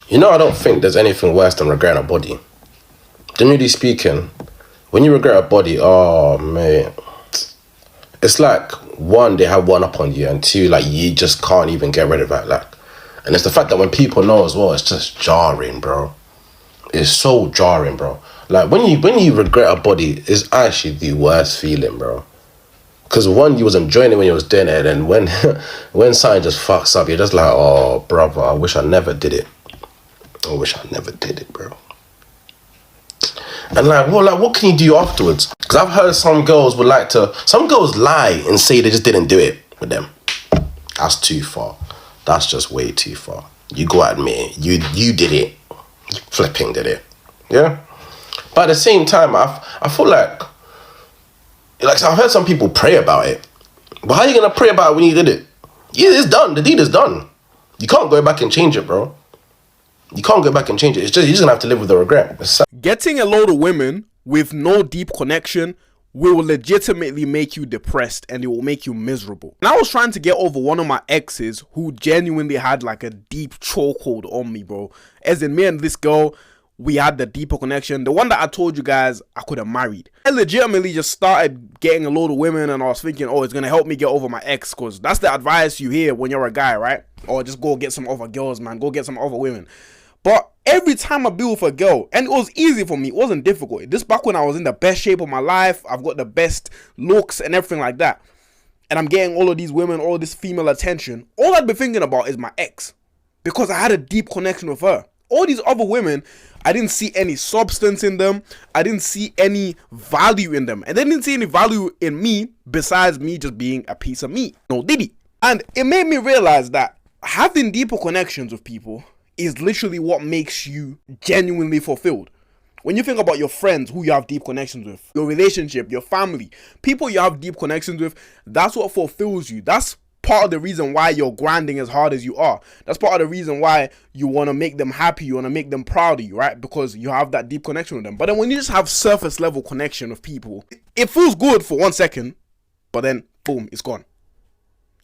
You know, I don't think there's anything worse than regretting a body. Generally speaking, when you regret a body, oh man, it's like one, they have one up on you, and two, like you just can't even get rid of that. Like, and it's the fact that when people know as well, it's just jarring, bro. It's so jarring, bro. Like when you regret a body, it's actually the worst feeling, bro. Cause one, you was enjoying it when you was doing it, and when when something just fucks up, you're just like, oh brother, I wish I never did it. I wish I never did it, bro. And what can you do afterwards? Because I've heard some girls lie and say they just didn't do it with them. That's too far. That's just way too far. You go admit it. You did it. You flipping did it. Yeah? But at the same time, I feel like so I've heard some people pray about it. But how are you going to pray about it when you did it? Yeah, it's done. The deed is done. You can't go back and change it, bro. You can't go back and change it. It's just, you're just going to have to live with the regret. Getting a load of women with no deep connection will legitimately make you depressed, and it will make you miserable. And I was trying to get over one of my exes who genuinely had like a deep chokehold on me, bro. As in, me and this girl, we had the deeper connection. The one that I told you guys I could have married. I legitimately just started getting a load of women, and I was thinking, oh, it's going to help me get over my ex, because that's the advice you hear when you're a guy, right? Or just go get some other girls, man. Go get some other women. But every time I be with a girl, and it was easy for me, it wasn't difficult. This back when I was in the best shape of my life, I've got the best looks and everything like that. And I'm getting all of these women, all this female attention. All I'd be thinking about is my ex, because I had a deep connection with her. All these other women, I didn't see any substance in them. I didn't see any value in them. And they didn't see any value in me besides me just being a piece of meat. No diddy. And it made me realize that having deeper connections with people is literally what makes you genuinely fulfilled. When you think about your friends who you have deep connections with, your relationship, your family, people you have deep connections with, that's what fulfills you. That's part of the reason why you're grinding as hard as you are. That's part of the reason why you want to make them happy, you want to make them proud of you, right? Because you have that deep connection with them. But then when you just have surface level connection with people, it feels good for 1 second, but then boom, it's gone.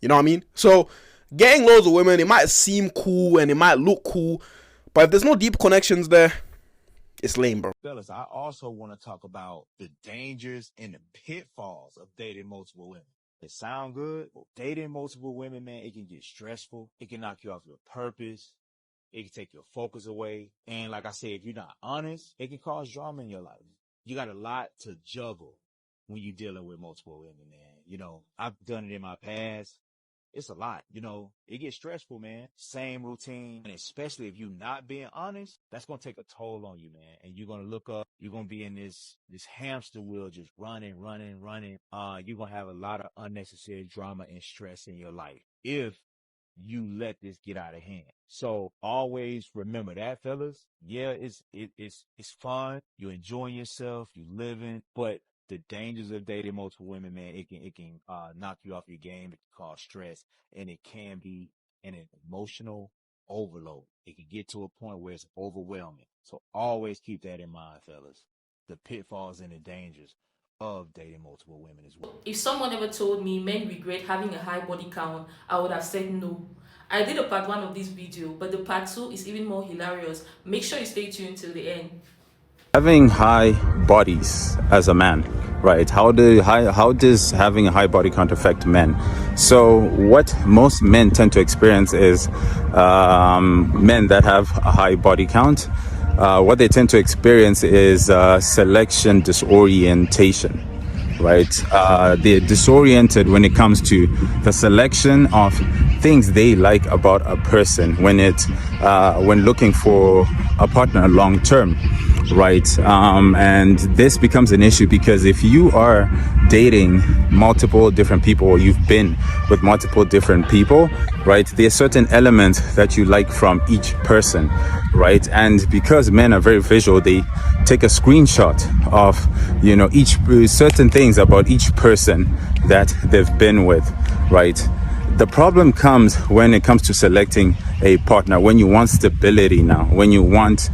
You know what I mean? So getting loads of women, it might seem cool and it might look cool, but if there's no deep connections there, it's lame, bro. Fellas, I also want to talk about the dangers and the pitfalls of dating multiple women. It sound good, but dating multiple women, man, it can get stressful. It can knock you off your purpose. It can take your focus away. And like I said, if you're not honest, it can cause drama in your life. You got a lot to juggle when you're dealing with multiple women, man. You know, I've done it in my past. It's a lot, you know, it gets stressful, man. Same routine. And especially if you're not being honest, that's going to take a toll on you, man. And you're going to look up, you're going to be in this hamster wheel, just running. You're going to have a lot of unnecessary drama and stress in your life if you let this get out of hand. So always remember that, fellas. Yeah, it's fun. You're enjoying yourself. You're living, but the dangers of dating multiple women, man, it can knock you off your game. It can cause stress, and it can be an emotional overload. It can get to a point where it's overwhelming. So always keep that in mind, fellas. The pitfalls and the dangers of dating multiple women as well. If someone ever told me men regret having a high body count, I would have said no. I did a part 1 of this video, but the part 2 is even more hilarious. Make sure you stay tuned till the end. Having high bodies as a man, right? How does having a high body count affect men? So what most men tend to experience is men that have a high body count. What they tend to experience is selection disorientation, right? They're disoriented when it comes to the selection of things they like about a person when looking for a partner long term. Right. And this becomes an issue because if you are dating multiple different people, or you've been with multiple different people, right, there's certain elements that you like from each person, right? And because men are very visual, they take a screenshot of, you know, each certain things about each person that they've been with, right? The problem comes when it comes to selecting a partner, when you want stability now, when you want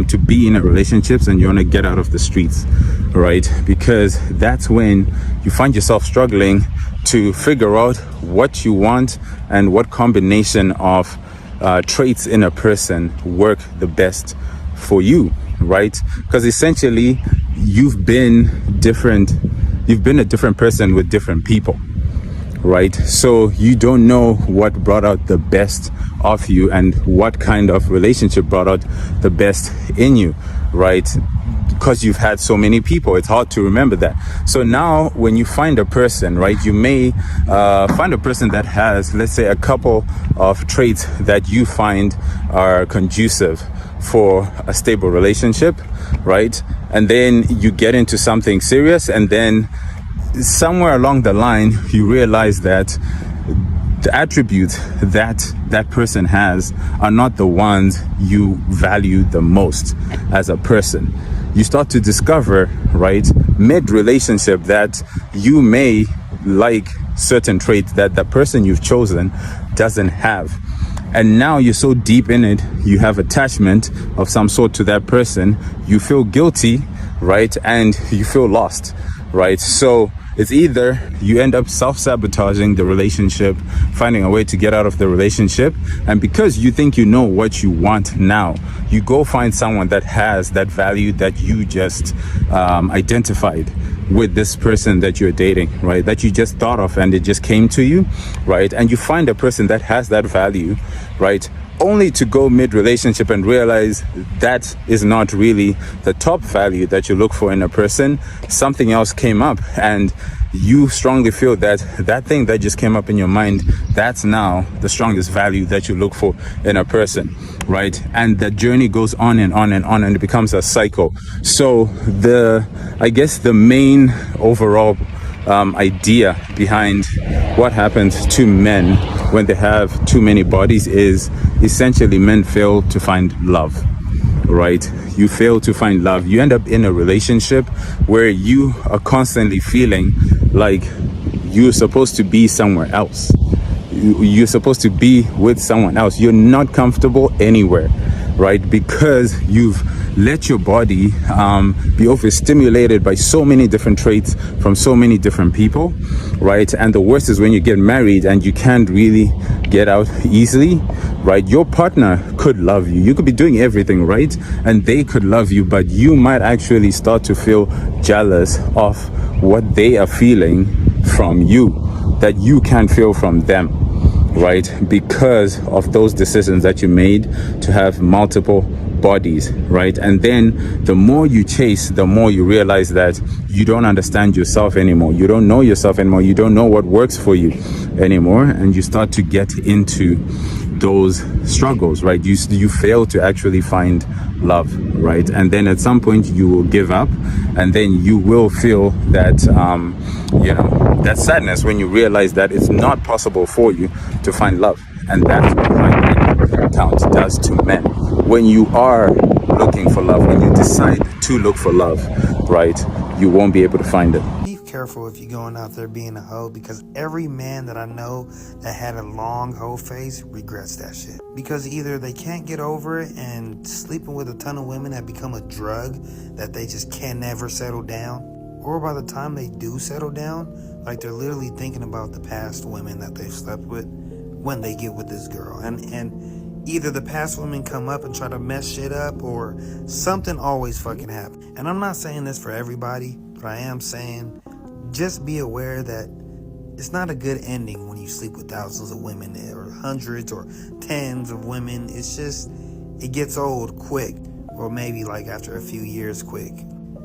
to be in a relationships and you want to get out of the streets, right? Because that's when you find yourself struggling to figure out what you want and what combination of traits in a person work the best for you, right? Because essentially you've been a different person with different people, right? So you don't know what brought out the best of you and what kind of relationship brought out the best in you, right? Because you've had so many people, it's hard to remember that. So now when you find a person, right, you may find a person that has, let's say, a couple of traits that you find are conducive for a stable relationship, right? And then you get into something serious, and then somewhere along the line you realize that the attributes that that person has are not the ones you value the most as a person. You start to discover, right, mid-relationship, that you may like certain traits that the person you've chosen doesn't have. And now you're so deep in it, you have attachment of some sort to that person, you feel guilty, right, and you feel lost, right? So it's either you end up self-sabotaging the relationship, finding a way to get out of the relationship, and because you think you know what you want now, you go find someone that has that value that you just identified with this person that you're dating, right? That you just thought of and it just came to you, right? And you find a person that has that value, right? Only to go mid-relationship and realize that is not really the top value that you look for in a person. Something else came up, and you strongly feel that that thing that just came up in your mind, that's now the strongest value that you look for in a person, right? And the journey goes on and on and on, and it becomes a cycle. So I guess the main overall idea behind what happens to men when they have too many bodies is essentially men fail to find love, right? You fail to find love. You end up in a relationship where you are constantly feeling like you're supposed to be somewhere else. You're supposed to be with someone else. You're not comfortable anywhere, right? Because you've let your body be overstimulated by so many different traits from so many different people, right? And the worst is when you get married and you can't really get out easily, right? Your partner could love you. You could be doing everything right, and they could love you, but you might actually start to feel jealous of what they are feeling from you that you can't feel from them, right? Because of those decisions that you made to have multiple bodies, right? And then the more you chase, the more you realize that you don't understand yourself anymore. You don't know yourself anymore. You don't know what works for you anymore. And you start to get into those struggles, right? You fail to actually find love, right? And then at some point you will give up, and then you will feel that, that sadness when you realize that it's not possible for you to find love. And that's what high count does to men. When you are looking for love, when you decide to look for love, right, you won't be able to find it. Be careful if you're going out there being a hoe, because every man that I know that had a long hoe face regrets that shit. Because either they can't get over it, and sleeping with a ton of women have become a drug that they just can never settle down, or by the time they do settle down, like they're literally thinking about the past women that they've slept with when they get with this girl. And either the past women come up and try to mess shit up, or something always fucking happens. And I'm not saying this for everybody, but I am saying just be aware that it's not a good ending when you sleep with thousands of women, or hundreds or tens of women. It's just, it gets old quick, or maybe like after a few years quick.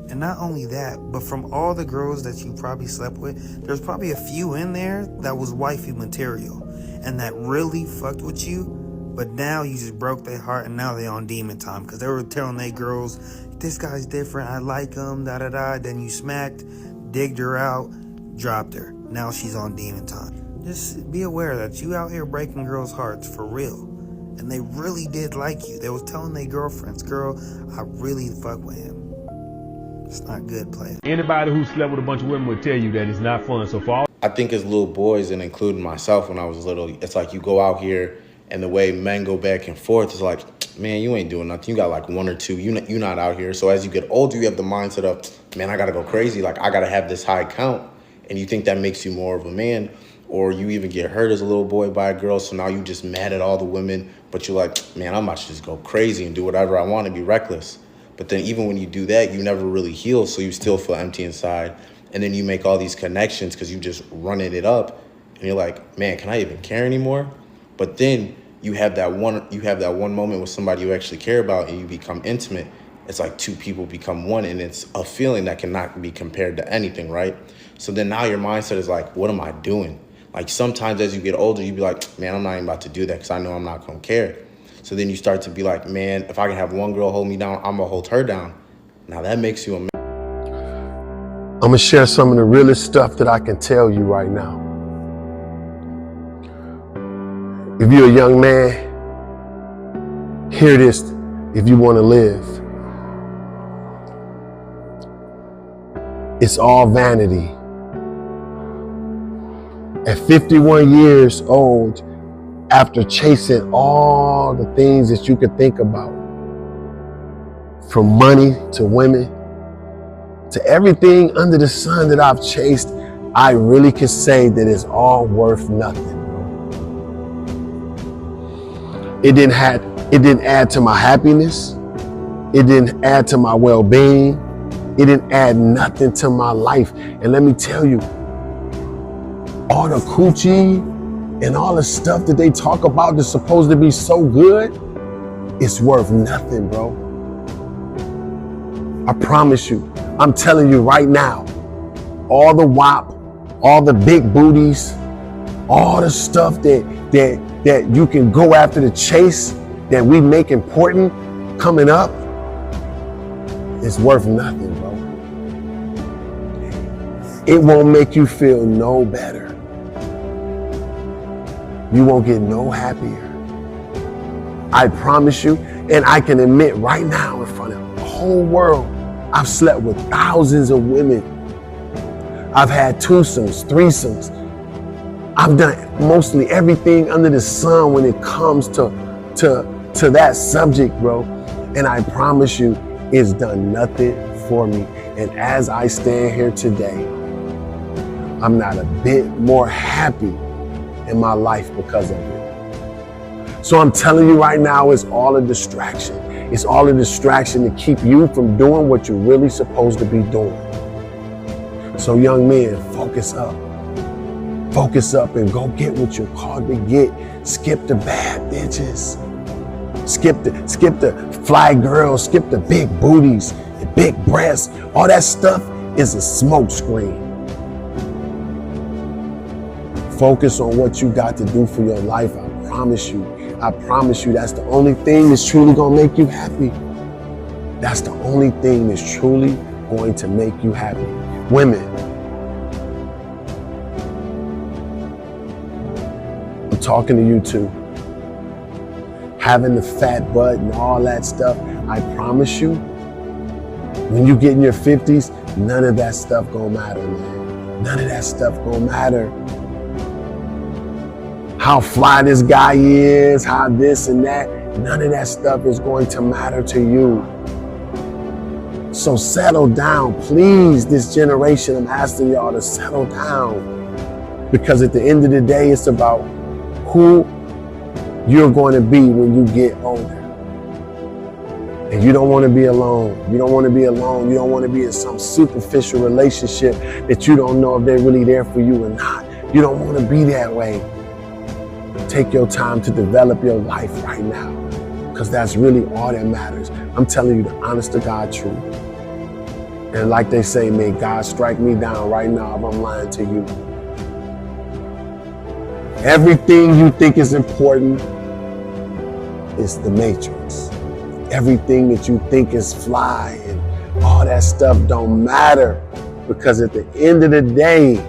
And not only that, but from all the girls that you probably slept with, there's probably a few in there that was wifey material and that really fucked with you, but now you just broke their heart, and now they on demon time because they were telling their girls, this guy's different, I like him, da-da-da. Then you smacked, digged her out, dropped her. Now she's on demon time. Just be aware that you out here breaking girls' hearts for real. And they really did like you. They was telling their girlfriends, girl, I really fuck with him. It's not good, player. Anybody who slept with a bunch of women would tell you that it's not fun. So for all I think as little boys, and including myself when I was little, it's like you go out here and the way men go back and forth is like, man, you ain't doing nothing. You got like one or two. You're not out here. So as you get older, you have the mindset of, man, I got to go crazy. Like, I got to have this high count. And you think that makes you more of a man. or you even get hurt as a little boy by a girl, so now you just mad at all the women, but you're like, man, I'm about to just go crazy and do whatever I want and be reckless. But then even when you do that, you never really heal, so you still feel empty inside. And then you make all these connections because you just running it up, and you're like, man, can I even care anymore? But then you have that one moment with somebody you actually care about, and you become intimate. It's like two people become one, and it's a feeling that cannot be compared to anything, right? So then now your mindset is like, what am I doing? Like sometimes as you get older, you be like, man, I'm not even about to do that because I know I'm not going to care. So then you start to be like, man, if I can have one girl hold me down, I'm going to hold her down. Now that makes you a man. I'm going to share some of the realest stuff that I can tell you right now. If you're a young man, hear this if you want to live. It's all vanity. At 51 years old, after chasing all the things that you could think about, from money to women, to everything under the sun that I've chased, I really can say that it's all worth nothing. It didn't add to my happiness. It didn't add to my well-being. It didn't add nothing to my life. And let me tell you, all the coochie and all the stuff that they talk about that's supposed to be so good, it's worth nothing, bro. I promise you. I'm telling you right now, all the WAP, all the big booties, all the stuff that you can go after the chase that we make important coming up, it's worth nothing, bro. It won't make you feel no better. You won't get no happier. I promise you, and I can admit right now in front of the whole world, I've slept with thousands of women. I've had twosomes, threesomes. I've done mostly everything under the sun when it comes to that subject, bro. And I promise you, it's done nothing for me. And as I stand here today, I'm not a bit more happy in my life because of it. So I'm telling you right now, it's all a distraction. It's all a distraction to keep you from doing what you're really supposed to be doing. So young men, focus up. Focus up and go get what you're called to get. Skip the bad bitches. Skip the fly girls. Skip the big booties, the big breasts. All that stuff is a smoke screen. Focus on what you got to do for your life. I promise you that's the only thing that's truly gonna make you happy. That's the only thing that's truly going to make you happy. Women, I'm talking to you too. Having the fat butt and all that stuff, I promise you, when you get in your 50s, none of that stuff gonna matter, man. None of that stuff gonna matter. How fly this guy is, how this and that, none of that stuff is going to matter to you. So settle down, please. This generation, I'm asking y'all to settle down. Because at the end of the day, it's about who you're going to be when you get older. And you don't want to be alone. You don't want to be alone. You don't want to be in some superficial relationship that you don't know if they're really there for you or not. You don't want to be that way. Take your time to develop your life right now, because that's really all that matters. I'm telling you the honest to God truth. And like they say, may God strike me down right now if I'm lying to you. Everything you think is important is the matrix. Everything that you think is fly and all that stuff don't matter, because at the end of the day,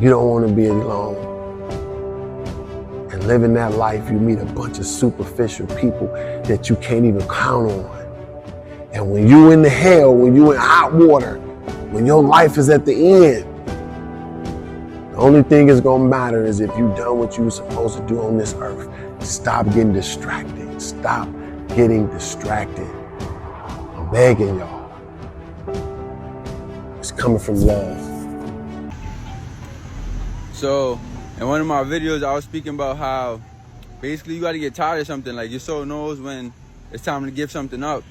you don't want to be alone. And living that life, you meet a bunch of superficial people that you can't even count on. And when you in the hell, when you in hot water, when your life is at the end, the only thing that's gonna matter is if you done what you were supposed to do on this earth. Stop getting distracted. Stop getting distracted. I'm begging y'all. It's coming from love. So in one of my videos, I was speaking about how basically you got to get tired of something. Like, your soul knows when it's time to give something up.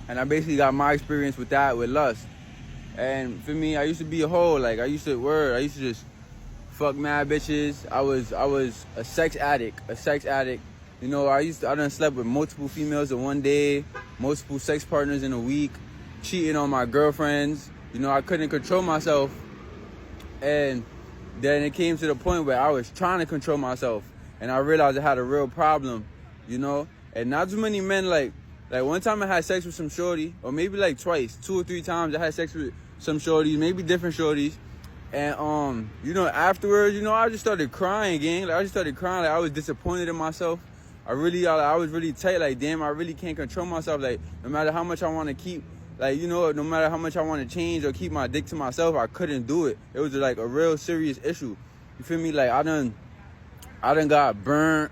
And I basically got my experience with that, with lust. And for me, I used to be a hoe. Like, I used to just fuck mad bitches. I was a sex addict. You know, I done slept with multiple females in one day, multiple sex partners in a week, cheating on my girlfriends. You know, I couldn't control myself. And then it came to the point where I was trying to control myself. And I realized I had a real problem, you know? And not too many men, like one time I had sex with some shorty, or maybe like twice, 2 or 3 times I had sex with some shorties, maybe different shorties. And, you know, afterwards, you know, I just started crying, gang. Like, I just started crying. Like, I was disappointed in myself. I was really tight. Like, damn, I really can't control myself. Like, no matter how much I want to keep, like, you know, no matter how much I want to change or keep my dick to myself, I couldn't do it. It was like a real serious issue. You feel me? Like, I done got burnt.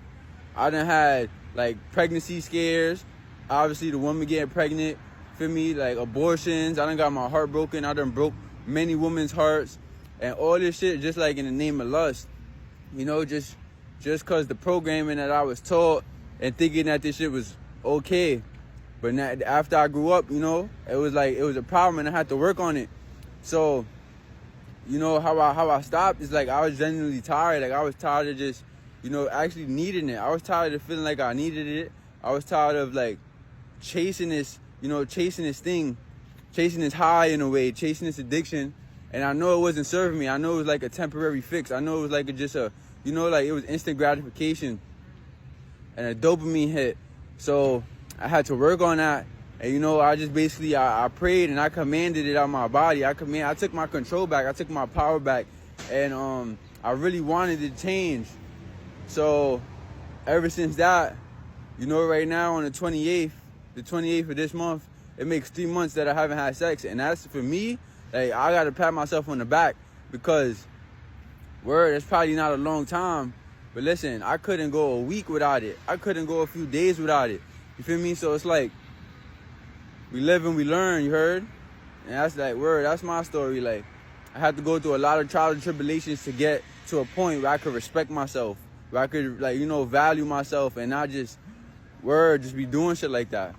I done had like pregnancy scares. Obviously, the woman getting pregnant. Feel me? Like, abortions. I done got my heart broken. I done broke many women's hearts. And all this shit just like in the name of lust. You know, just cause the programming that I was taught and thinking that this shit was okay. But now, after I grew up, you know, it was a problem and I had to work on it. So, you know, how I stopped is like I was genuinely tired. Like, I was tired of just, you know, actually needing it. I was tired of feeling like I needed it. I was tired of like chasing this thing, chasing this high in a way, chasing this addiction. And I know it wasn't serving me. I know it was like a temporary fix. I know it was like it was instant gratification and a dopamine hit. So I had to work on that. And, you know, I just basically, I prayed and I commanded it out of my body. I took my control back. I took my power back. And I really wanted to change. So ever since that, you know, right now on the 28th of this month, it makes 3 months that I haven't had sex. And that's, for me, like, I got to pat myself on the back because, it's probably not a long time. But listen, I couldn't go a week without it. I couldn't go a few days without it. You feel me? So it's like, we live and we learn, you heard? And that's like, that's my story. Like, I had to go through a lot of trials and tribulations to get to a point where I could respect myself, where I could, like, you know, value myself and not just, just be doing shit like that.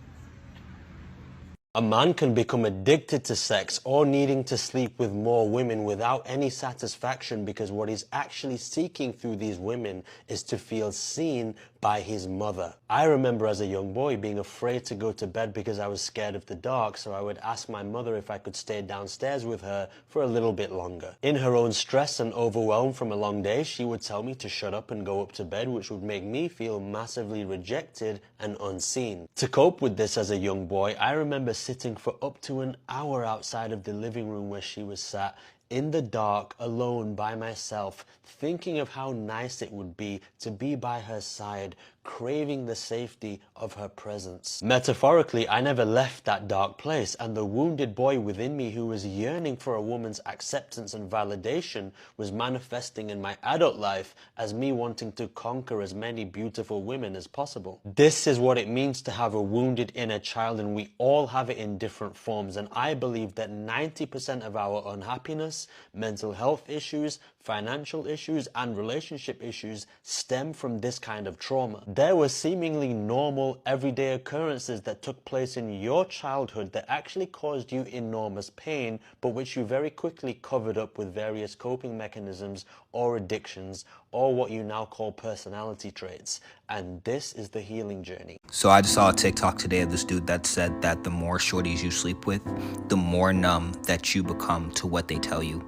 A man can become addicted to sex or needing to sleep with more women without any satisfaction because what he's actually seeking through these women is to feel seen by his mother. I remember as a young boy being afraid to go to bed because I was scared of the dark, so I would ask my mother if I could stay downstairs with her for a little bit longer. In her own stress and overwhelm from a long day, she would tell me to shut up and go up to bed, which would make me feel massively rejected and unseen. To cope with this as a young boy, I remember sitting for up to an hour outside of the living room where she was sat, in the dark, alone by myself, thinking of how nice it would be to be by her side, craving the safety of her presence. Metaphorically, I never left that dark place, and the wounded boy within me who was yearning for a woman's acceptance and validation was manifesting in my adult life as me wanting to conquer as many beautiful women as possible. This is what it means to have a wounded inner child, and we all have it in different forms, and I believe that 90% of our unhappiness, mental health issues, financial issues, and relationship issues stem from this kind of trauma. There were seemingly normal, everyday occurrences that took place in your childhood that actually caused you enormous pain, but which you very quickly covered up with various coping mechanisms or addictions, or what you now call personality traits. And this is the healing journey. So I just saw a TikTok today of this dude that said that the more shorties you sleep with, the more numb that you become to what they tell you.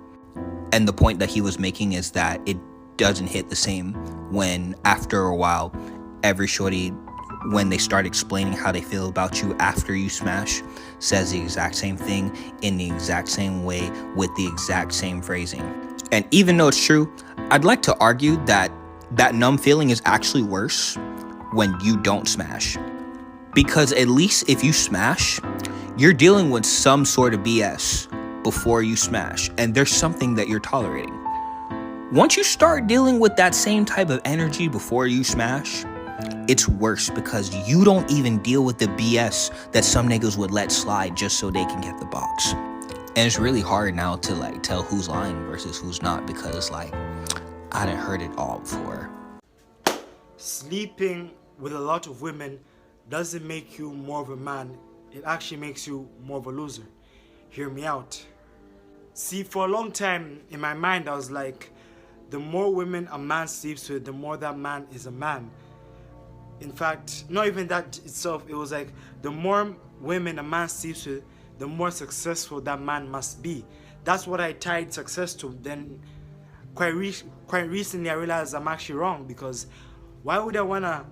And the point that he was making is that it doesn't hit the same when, after a while, every shorty, when they start explaining how they feel about you after you smash, says the exact same thing in the exact same way with the exact same phrasing. And even though it's true, I'd like to argue that that numb feeling is actually worse when you don't smash. Because at least if you smash, you're dealing with some sort of BS before you smash, and there's something that you're tolerating. Once you start dealing with that same type of energy before you smash, it's worse because you don't even deal with the BS that some niggas would let slide just so they can get the box. And it's really hard now to like tell who's lying versus who's not, because like I hadn't heard it all before. Sleeping with a lot of women doesn't make you more of a man. It actually makes you more of a loser. Hear me out. See, for a long time in my mind, I was like, the more women a man sleeps with, the more that man is a man. In fact, not even that itself, it was like, the more women a man sleeps with, the more successful that man must be. That's what I tied success to. Then quite recently I realized I'm actually wrong, because why would I want to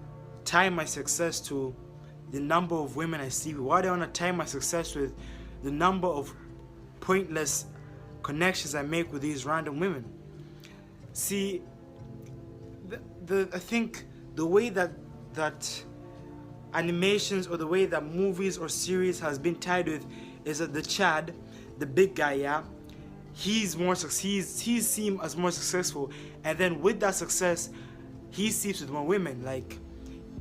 tie my success to the number of women I sleep with? Why do I want to tie my success with the number of pointless connections I make with these random women? See, I think the way that animations or the way that movies or series has been tied with is that the Chad, the big guy, yeah, he's seen as more successful, and then with that success, he sleeps with more women. Like,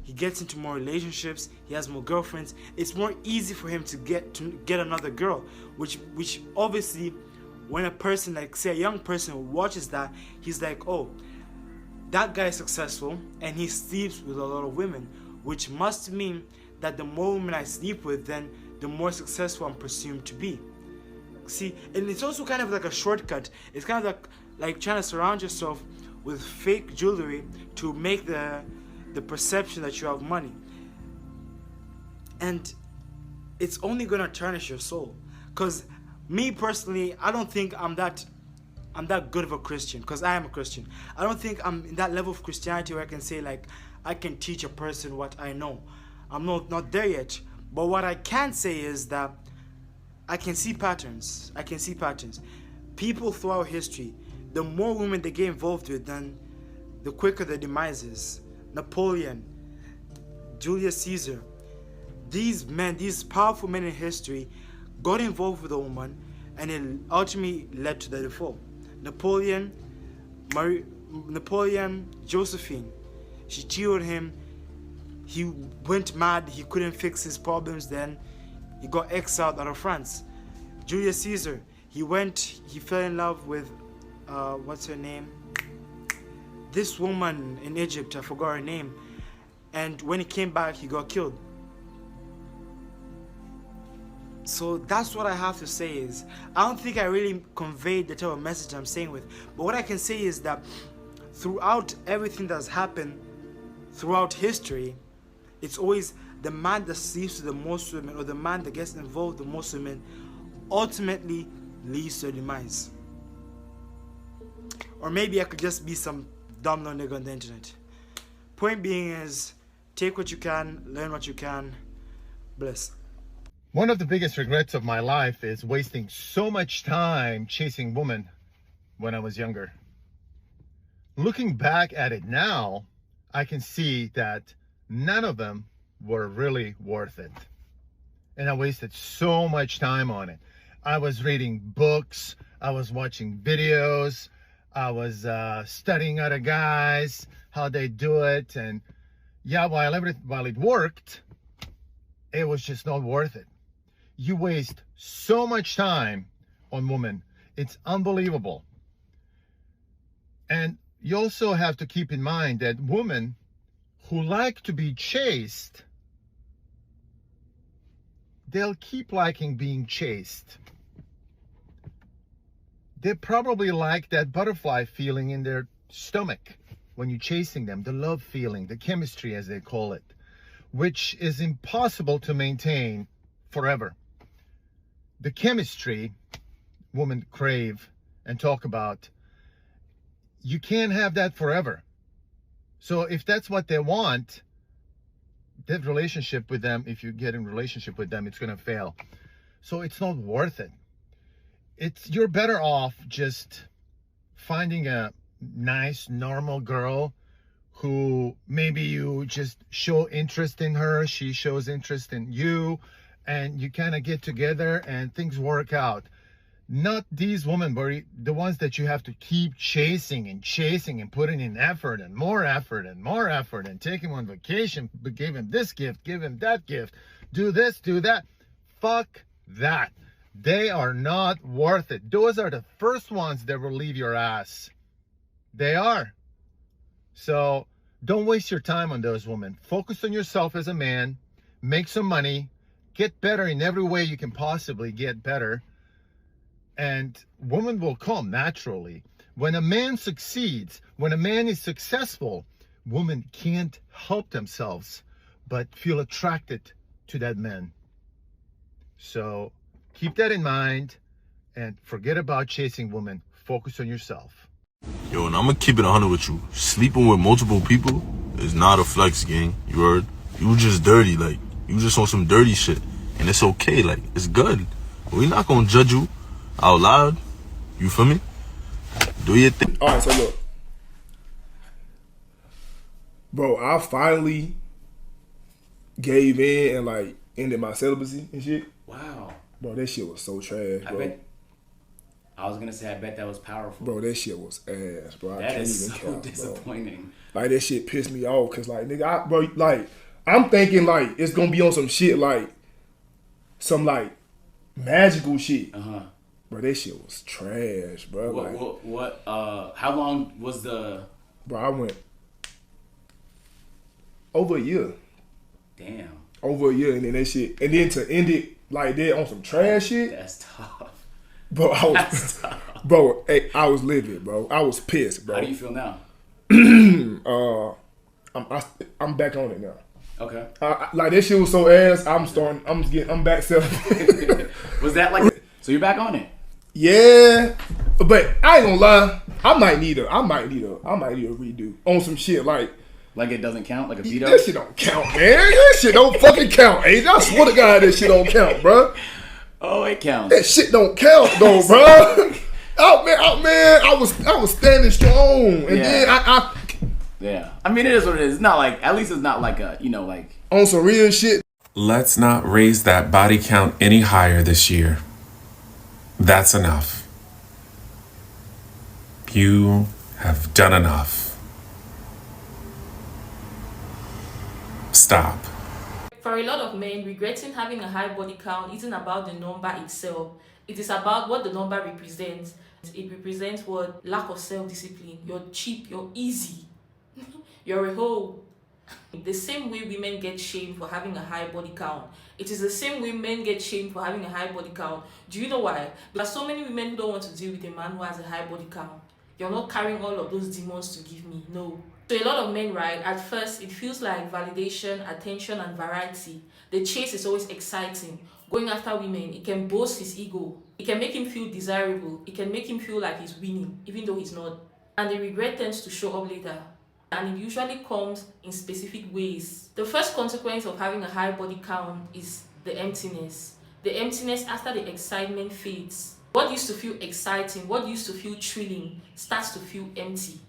he gets into more relationships, he has more girlfriends. It's more easy for him to get another girl, which obviously, when a person, like say a young person watches that, he's like, oh, that guy is successful and he sleeps with a lot of women, which must mean that the more women I sleep with, then the more successful I'm presumed to be. See, and it's also kind of like a shortcut. It's kind of like trying to surround yourself with fake jewelry to make the perception that you have money. And it's only gonna tarnish your soul. Cause me personally, I don't think I'm that good of a Christian, because I am a Christian. I don't think I'm in that level of Christianity where I can say like I can teach a person what I know. I'm not there yet. But what I can say is that I can see patterns. People throughout history, the more women they get involved with, then the quicker the demise is. Napoleon, Julius Caesar, these powerful men in history got involved with a woman, and it ultimately led to their fall. Napoleon, Josephine, she cheated on him. He went mad. He couldn't fix his problems. Then he got exiled out of France. Julius Caesar, he fell in love with, what's her name? This woman in Egypt, I forgot her name. And when he came back, he got killed. So that's what I have to say is, I don't think I really conveyed the type of message I'm saying with, but what I can say is that throughout everything that's happened throughout history, it's always the man that sleeps with the most women, or the man that gets involved with the most women, ultimately leads to a demise. Or maybe I could just be some dumb little nigga on the internet. Point being is, take what you can, learn what you can. Bless. One of the biggest regrets of my life is wasting so much time chasing women when I was younger. Looking back at it now, I can see that none of them were really worth it. And I wasted so much time on it. I was reading books, I was watching videos, I was studying other guys, how they do it. And yeah, while it worked, it was just not worth it. You waste so much time on women. It's unbelievable. And you also have to keep in mind that women who like to be chased, they'll keep liking being chased. They probably like that butterfly feeling in their stomach when you're chasing them, the love feeling, the chemistry as they call it, which is impossible to maintain forever. The chemistry women crave and talk about, you can't have that forever. So if that's what they want, that relationship with them, if you get in relationship with them, it's going to fail. So it's not worth it. You're better off just finding a nice, normal girl who maybe you just show interest in her, she shows interest in you, and you kind of get together and things work out. Not these women, but the ones that you have to keep chasing and putting in effort and more effort and take him on vacation, give him this gift, give him that gift, do this, do that. Fuck that. They are not worth it. Those are the first ones that will leave your ass. They are. So don't waste your time on those women. Focus on yourself as a man, make some money, get better in every way you can possibly get better, and women will come naturally. When a man succeeds, when a man is successful, women can't help themselves but feel attracted to that man. So keep that in mind and forget about chasing women. Focus on yourself. Yo, and I'm gonna keep it 100 with you. Sleeping with multiple people is not a flex, gang. You heard? You just dirty, like, you just on some dirty shit. And it's okay, like, it's good. We're not gonna judge you out loud. You feel me? Do your thing. All right, so look. Bro, I finally gave in and, like, ended my celibacy and shit. Wow. Bro, that shit was so trash, bro. I was gonna say, I bet that was powerful. Bro, that shit was ass, bro. That is so disappointing. Bro. Like, that shit pissed me off, cause like, nigga, I'm thinking like it's gonna be on some shit like some like magical shit. Bro, that shit was trash, bro. What? How long was the? Bro, I went over a year. Damn. Over a year, and then that shit, and then to end it like that on some trash shit. That's tough. Bro, I was livid, bro. I was pissed, bro. How do you feel now? I'm back on it now. Okay. Like that shit was so ass. I'm back selling. Was that like? So you're back on it? Yeah, but I ain't gonna lie. I might need a redo on some shit like. Like it doesn't count, like a veto. That shit don't count, man. That shit don't fucking count. Hey, I swear to God, that shit don't count, bro. Oh, it counts. That shit don't count though, bro. Man, I was standing strong, and then I yeah. I mean, it is what it is. It's not like, at least it's not like a, like on some real shit. Let's not raise that body count any higher this year. That's enough. You have done enough. Stop. For a lot of men, regretting having a high body count isn't about the number itself. It is about what the number represents. It represents what? Lack of self-discipline. You're cheap, you're easy, you're a hoe. The same way women get shamed for having a high body count, it is the same way men get shamed for having a high body count. Do you know why? There are so many women who don't want to deal with a man who has a high body count. You're not carrying all of those demons to give me. No. So a lot of men, right, at first it feels like validation, attention, and variety. The chase is always exciting. Going after women, it can boast his ego. It can make him feel desirable. It can make him feel like he's winning, even though he's not. And the regret tends to show up later. And it usually comes in specific ways. The first consequence of having a high body count is the emptiness. The emptiness after the excitement fades. What used to feel exciting, what used to feel thrilling, starts to feel empty.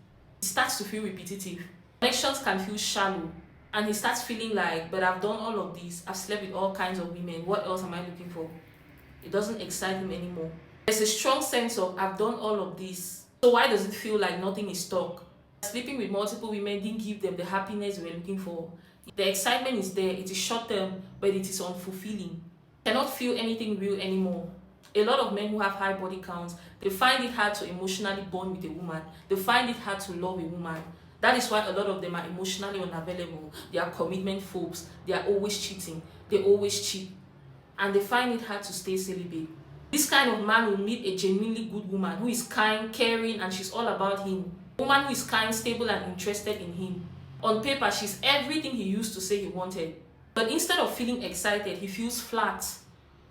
It starts to feel repetitive. Connections can feel shallow. And he starts feeling like, but I've done all of this. I've slept with all kinds of women. What else am I looking for? It doesn't excite him anymore. There's a strong sense of, I've done all of this. So why does it feel like nothing is stuck? Sleeping with multiple women didn't give them the happiness we were looking for. The excitement is there. It is short term, but it is unfulfilling. Cannot feel anything real anymore. A lot of men who have high body counts, they find it hard to emotionally bond with a woman. They find it hard to love a woman. That is why a lot of them are emotionally unavailable. They are commitment phobes. They are always cheating. They always cheat. And they find it hard to stay celibate. This kind of man will meet a genuinely good woman who is kind, caring, and she's all about him. A woman who is kind, stable, and interested in him. On paper, she's everything he used to say he wanted. But instead of feeling excited, he feels flat.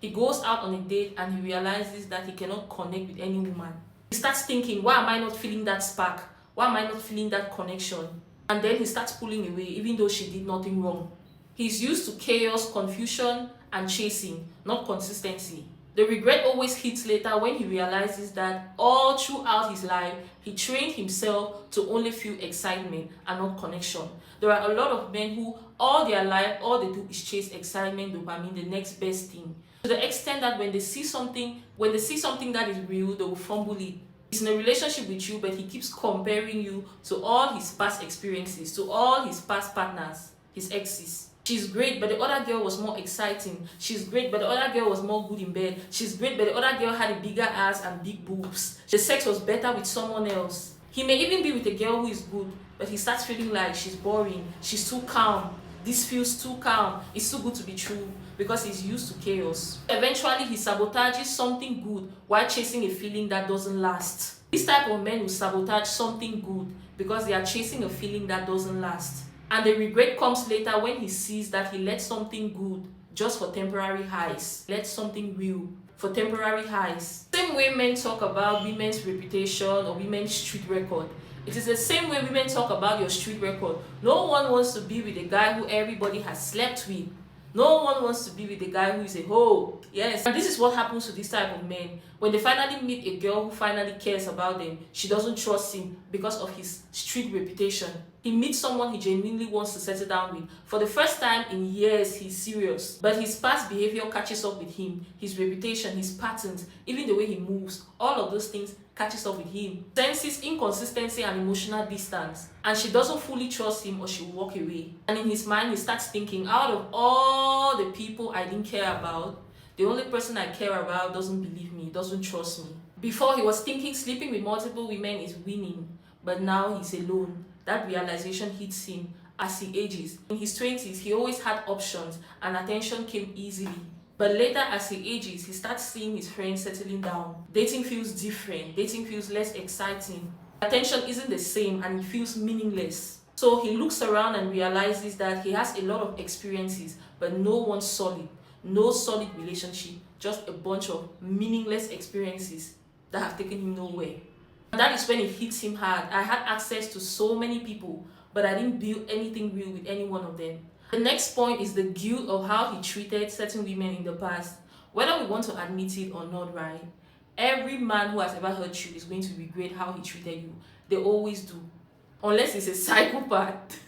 He goes out on a date and he realizes that he cannot connect with any woman. He starts thinking, why am I not feeling that spark? Why am I not feeling that connection? And then he starts pulling away even though she did nothing wrong. He's used to chaos, confusion, and chasing, not consistency. The regret always hits later when he realizes that all throughout his life, he trained himself to only feel excitement and not connection. There are a lot of men who all their life, all they do is chase excitement, dopamine, the next best thing. To the extent that when they see something that is real, they will fumble it. He's in a relationship with you, but he keeps comparing you to all his past experiences, to all his past partners, his exes. She's great, but the other girl was more exciting. She's great, but the other girl was more good in bed. She's great, but the other girl had a bigger ass and big boobs. The sex was better with someone else. He may even be with a girl who is good, but he starts feeling like she's boring, she's too calm, this feels too calm, it's too good to be true, because he's used to chaos. Eventually, he sabotages something good while chasing a feeling that doesn't last. This type of men will sabotage something good because they are chasing a feeling that doesn't last. And the regret comes later when he sees that he let something good just for temporary highs, let something real for temporary highs. Same way men talk about women's reputation or women's street record. It is the same way women talk about your street record. No one wants to be with a guy who everybody has slept with. No one wants to be with a guy who is a hoe. Yes, and this is what happens to this type of men. When they finally meet a girl who finally cares about them, she doesn't trust him because of his street reputation. He meets someone he genuinely wants to settle down with. For the first time in years, he's serious. But his past behavior catches up with him. His reputation, his patterns, even the way he moves, all of those things catches up with him. Senses inconsistency and emotional distance. And she doesn't fully trust him or she will walk away. And in his mind, he starts thinking, out of all the people I didn't care about, the only person I care about doesn't believe me, doesn't trust me. Before, he was thinking sleeping with multiple women is winning. But now he's alone. That realization hits him as he ages. In his 20s, he always had options and attention came easily. But later, as he ages, he starts seeing his friends settling down. Dating feels different. Dating feels less exciting. Attention isn't the same and it feels meaningless. So he looks around and realizes that he has a lot of experiences, but no one solid. No solid relationship. Just a bunch of meaningless experiences that have taken him nowhere. And that is when it hits him hard. I had access to so many people, but I didn't build anything real with any one of them. The next point is the guilt of how he treated certain women in the past. Whether we want to admit it or not, right? Every man who has ever hurt you is going to regret how he treated you. They always do. Unless he's a psychopath.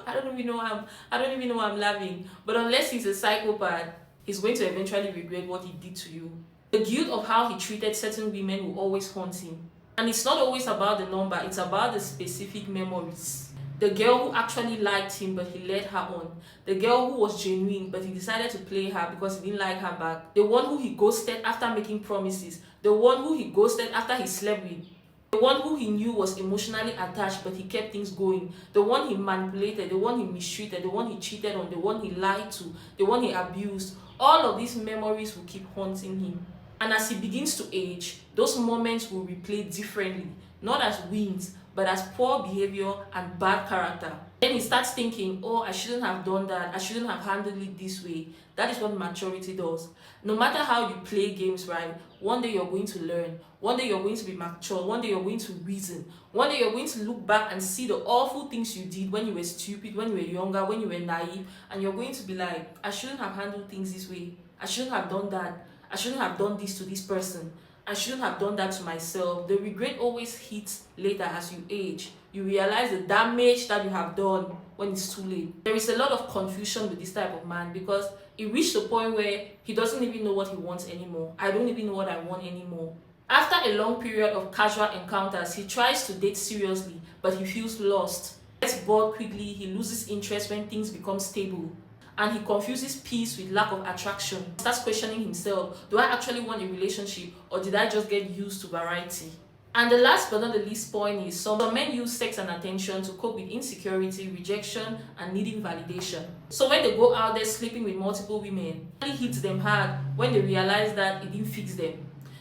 I don't even know why I'm laughing. But unless he's a psychopath, he's going to eventually regret what he did to you. The guilt of how he treated certain women will always haunt him. And it's not always about the number, it's about the specific memories. The girl who actually liked him but he led her on. The girl who was genuine but he decided to play her because he didn't like her back. The one who he ghosted after making promises. The one who he ghosted after he slept with. The one who he knew was emotionally attached but he kept things going. The one he manipulated, the one he mistreated, the one he cheated on, the one he lied to, the one he abused. All of these memories will keep haunting him. And as he begins to age, those moments will replay differently, not as wins, but as poor behavior and bad character. Then he starts thinking, oh, I shouldn't have done that, I shouldn't have handled it this way. That is what maturity does. No matter how you play games, right, one day you're going to learn, one day you're going to be mature, one day you're going to reason, one day you're going to look back and see the awful things you did when you were stupid, when you were younger, when you were naive, and you're going to be like, I shouldn't have handled things this way, I shouldn't have done that, I shouldn't have done this to this person. I shouldn't have done that to myself. The regret always hits later as you age. You realize the damage that you have done when it's too late. There is a lot of confusion with this type of man because he reached a point where he doesn't even know what he wants anymore. I don't even know what I want anymore. After a long period of casual encounters, he tries to date seriously, but he feels lost. He gets bored quickly, he loses interest when things become stable. And he confuses peace with lack of attraction. He starts questioning himself, do I actually want a relationship or did I just get used to variety? And the last but not the least point is some men use sex and attention to cope with insecurity, rejection, and needing validation. So when they go out there sleeping with multiple women, it really hits them hard when they realize that it didn't fix them.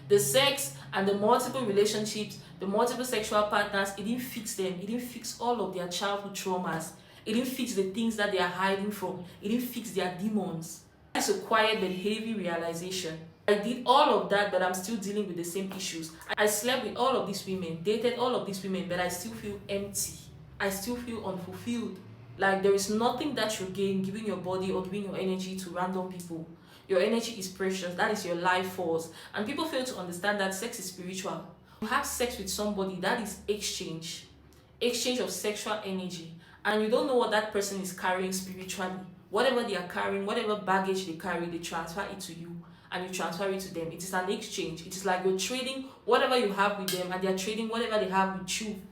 The sex and the multiple relationships, the multiple sexual partners, it didn't fix them. It didn't fix all of their childhood traumas. It didn't fix the things that they are hiding from. It didn't fix their demons. It's a quiet but heavy realization. I did all of that, but I'm still dealing with the same issues. I slept with all of these women, dated all of these women, but I still feel empty. I still feel unfulfilled. Like there is nothing that you gain giving your body or giving your energy to random people. Your energy is precious. That is your life force. And people fail to understand that sex is spiritual. You have sex with somebody, that is exchange. Exchange of sexual energy. And you don't know what that person is carrying spiritually. Whatever they are carrying, whatever baggage they carry, they transfer it to you and you transfer it to them. It is an exchange. It is like you're trading whatever you have with them and they're trading whatever they have with you.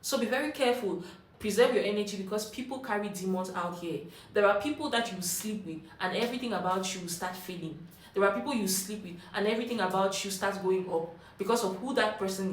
So be very careful. Preserve your energy because people carry demons out here. There are people that you sleep with and everything about you will start failing. There are people you sleep with and everything about you starts going up because of who that person is.